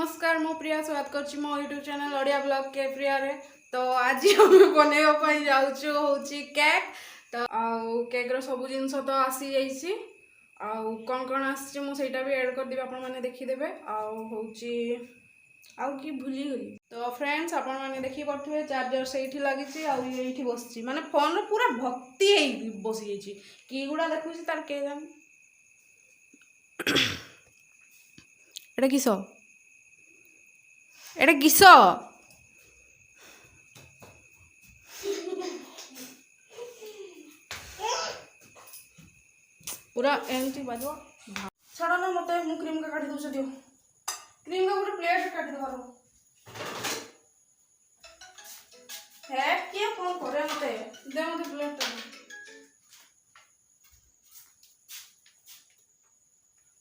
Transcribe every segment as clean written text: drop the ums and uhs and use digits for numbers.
नमस्कार मो प्रिया स्वागत करछि मो यूट्यूब चैनल ओडिया ब्लॉग के प्रिया रे। तो आज हम बनेबा पई जाउछु होछि केक। तो आउ केक रो सब जिंस तो आसी जाइछि आउ कोन कोन आछि मो सेटा भी ऐड कर देबे आपन माने देखि देबे आउ होछि आउ की भूली गली। तो फ्रेंड्स आपन माने देखि पठिबे चार्जर सेठी लागि छि आउ एठी बसछि माने फोन रो पूरा भक्ति हेइ बसि जाइछि की गुडा देखु छि तार के जान एटा किसो एटा किसो पूरा एमटी बाजो छाड़ो ना मते मु क्रीम का काटी दउछ दियो क्रीम का पूरा प्लेट काटी दबारो है के फोन करे मते दे मते प्लेट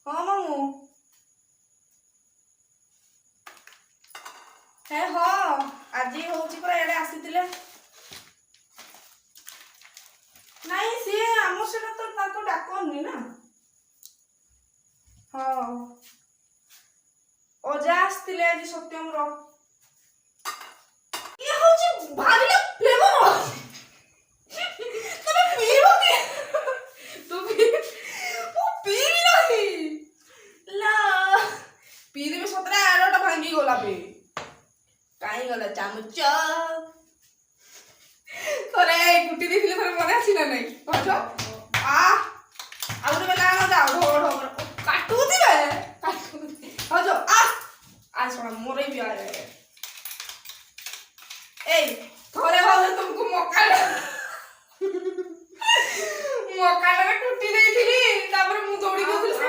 हां मामू है हो आज होची पर एडे आसीतिले नहीं सी आमो सेटा तो ताको डाकोनी ना हाँ ओजा आसीतिले आज सत्यम रो ये होची भारी फ्लेवर हो तमे पीबो के तू भी ओ पी नहीं ला पी देबे 17 आरोटा भांगी गोला पे काई गला चामच थोरे गुटी देखिले थोरे मने आसी ना नहीं कहजो आ आउरे बेला ना जाओ ढोढ काटू दिबे काटू कहजो आ सोना मोरे भी आ रे ए थोरे भाव तुमको मौका में टूटी देइथिली तापर मु दौड़ी गथि से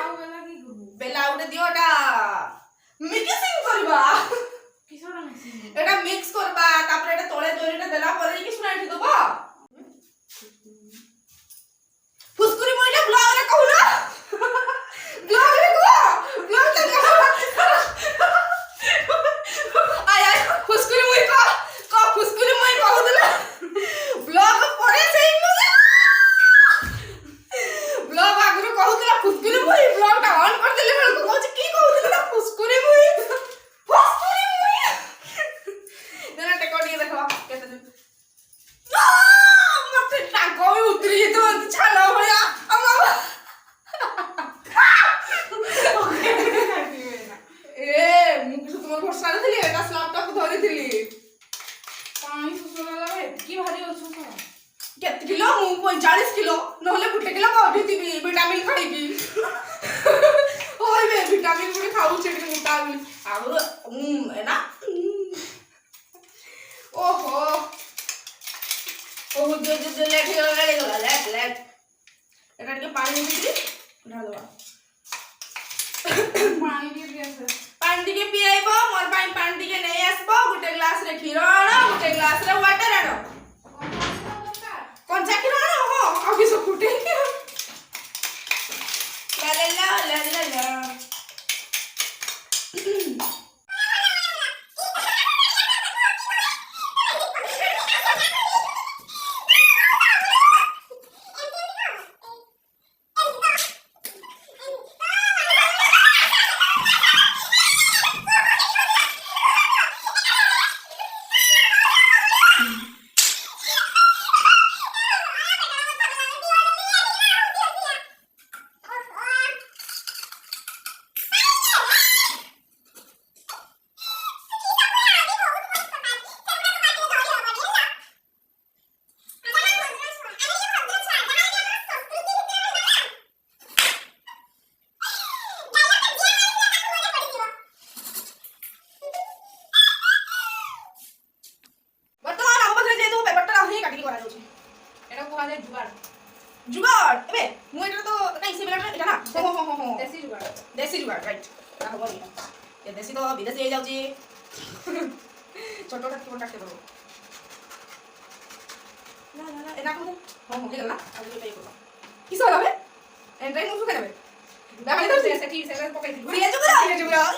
बेला उडे दियोटा मिक्सिंग करबा एटा मिक्स करबा तापर एटा तळे जोरीटा देला परे कि सुनाइठी दबा फुसकुरी मोइला ब्लॉग रे कहू ना ब्लॉग रे को ब्लॉग त आय आय फुसकुरी मोइ को फुसकुरी मोइ कहू दला ब्लॉग परे सेई मुझे ब्लॉग आगु कहू दला फुसकुरी मोइ ब्लॉग ता ऑन कर देले बेल को कहू की कहू दला फुसकुरी मोइ किलो मु 45 किलो नहले गुटे किलो बढिति विटामिन खाइबी होइबे विटामिन गुटे खाउ छेडी मुटाबी आउ एना ओहो ओहो जो लेट गला लेट एटा के पानी दे ढाल दवा पानी के पियाइबो मोर पानी के नै आसबो गुटे ग्लास रे खीर आनो गुटे ग्लास रे वाटर आनो कौन सा खीर आनो हो आगे सब फुटे ला जुगाड़ एबे मु एटा तो काई से बेला एटा ना हो देसी जुगाड़ राइट ना हो बनी ये देसी तो विदेशी जाउ छी छोटो टाकी काट दो ना एना को हो गेला आज पे करो किस होला बे एंट्राई मु सुके नेबे दाहाई तो से की से पकाई दी ये जुगाड़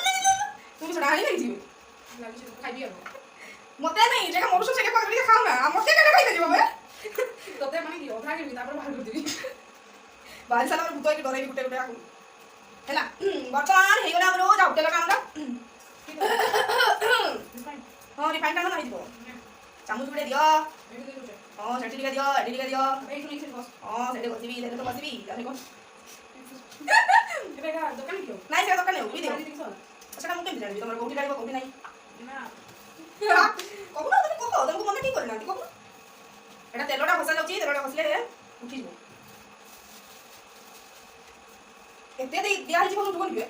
तुम छोड़ा हानि नहीं जीवे लागी से खाइ दियो मते नहीं जेका मोरसो से के पकड़ी के खाऊ ना मते के खाइ दियो बे तोते माने की ओधा के तापर बाहर कर देबी बाहर साला भूत के डरे गुटे गुटे आकु हैला वर्तमान हे गला हमरो जाउ तेल काम ହଁ ରିଫାଇନ୍ ଟା ହେଇଯିବ ଚାମଚ ଗୁଟେ ଦିଅ ହଁ ସେଠି ଟିକେ ଦିଅ ଏଠି ଟିକେ ଦିଅ ହଁ ସେଠି ବସିବି ସେଠି ତ ବସିବି ନାଇଁ ସେ ଦୋକାନ ବି ଦିଅ ସେଟା ମୁଁ କେମିତି ଜାଣିବି ତମର କୋଉଠି ଗାଡ଼ିବ କୋଉଠି ନାହିଁ କହୁନ ତମେ କହ ତମକୁ ମନେ ଠିକ କରିନାହାନ୍ତି କହୁନ ଏଟା ତେଲଟା ଘଷା ଯାଉଛି ତେଲଟା ଘଷିଲେ ଉଠିଯିବ ଏତେ ଦିଆ ହେଇଛି କଣ ଉଠିବନି କି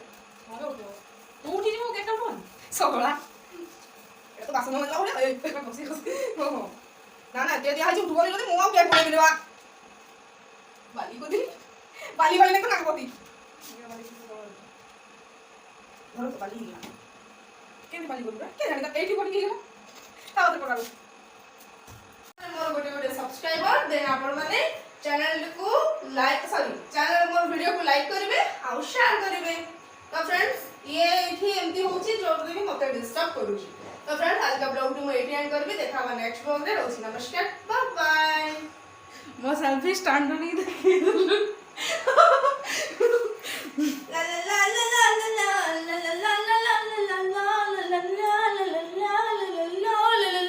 ତୁ ଉଠିଯିବୁ କେତେ ଫୋନ୍ ସବଳା এটা তো বাসন মাজা হলে এই বসে বসে না না তে দিয়া হইছে উঠবনি যদি মু কেক বনাই দিবা বালি কদি বালি বালি না কাকতি ধরো তো বালি গিলা কেন বালি করবা কে জানি তা এইটি বনি গিলা তাও তো পড়াবো मोर गोटे गोटे सब्सक्राइबर देन आपण माने चैनल को लाइक सॉरी चैनल मोर वीडियो को लाइक करिवे आ शेयर करिवे तो फ्रेंड्स ये एठी एमती होची जो कि मते डिस्टर्ब करूची तो फ्रेंड्स आज का ब्लॉग मु एठी एंड करबी देखावा नेक्स्ट ब्लॉग रे रोसी नमस्कार बाय बाय मो सेल्फी स्टैंड नहीं देखी ला ला ला ला ला ला ला ला ला ला ला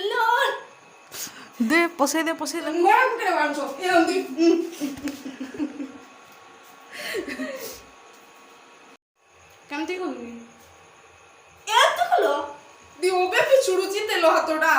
ला दे पसे दे मोरा कुकरे वांचो ए अंदी केमती कहबी ए तो कलो दिओबे पिछुडुची तेलो हातोडा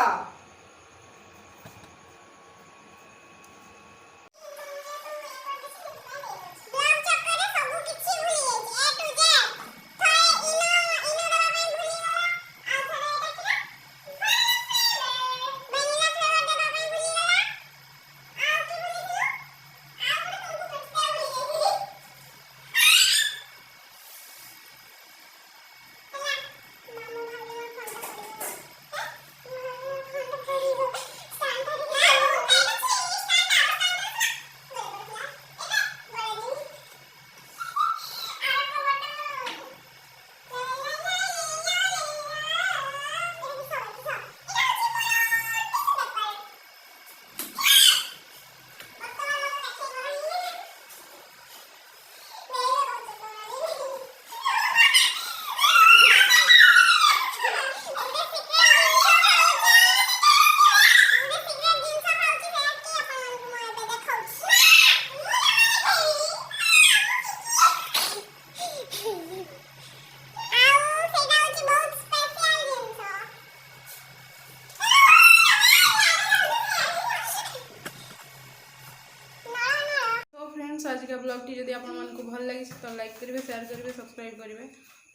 आज का ब्लॉग टी जदि आप भल लगी तो लाइक करेंगे शेयर करेंगे सब्सक्राइब करेंगे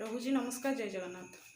रोची नमस्कार जय जगन्नाथ।